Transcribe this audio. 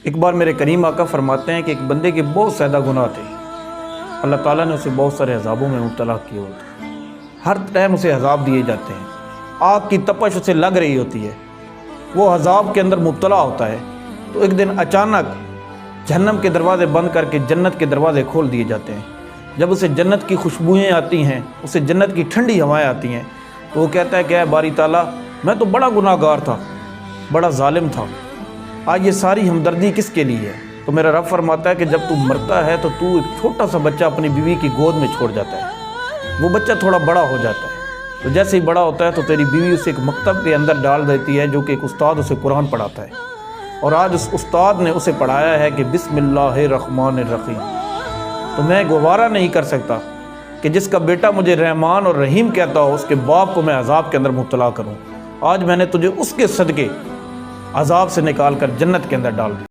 ایک بار میرے کریم آقا فرماتے ہیں کہ ایک بندے کے بہت زیادہ گناہ تھے، اللہ تعالیٰ نے اسے بہت سارے عذابوں میں مبتلا کیا ہوتا ہے، ہر ٹائم اسے عذاب دیے جاتے ہیں، آگ کی تپش اسے لگ رہی ہوتی ہے، وہ عذاب کے اندر مبتلا ہوتا ہے، تو ایک دن اچانک جہنم کے دروازے بند کر کے جنت کے دروازے کھول دیے جاتے ہیں۔ جب اسے جنت کی خوشبوئیں آتی ہیں، اسے جنت کی ٹھنڈی ہوائیں آتی ہیں، تو وہ کہتا ہے کہ اے باری تعالیٰ، میں تو بڑا گناہ گار تھا، بڑا ظالم تھا، آج یہ ساری ہمدردی کس کے لیے ہے؟ تو میرا رب فرماتا ہے کہ جب تو مرتا ہے تو ایک چھوٹا سا بچہ اپنی بیوی کی گود میں چھوڑ جاتا ہے، وہ بچہ تھوڑا بڑا ہو جاتا ہے، تو جیسے ہی بڑا ہوتا ہے تو تیری بیوی اسے ایک مکتب کے اندر ڈال دیتی ہے، جو کہ ایک استاد اسے قرآن پڑھاتا ہے، اور آج اس استاد نے اسے پڑھایا ہے کہ بسم اللہ الرحمن الرحیم۔ تو میں گوارا نہیں کر سکتا کہ جس کا بیٹا مجھے رحمان اور رحیم کہتا ہو، اس کے باپ کو میں عذاب کے اندر مبتلا کروں۔ آج میں نے تجھے اس کے صدقے عذاب سے نکال کر جنت کے اندر ڈال دیا۔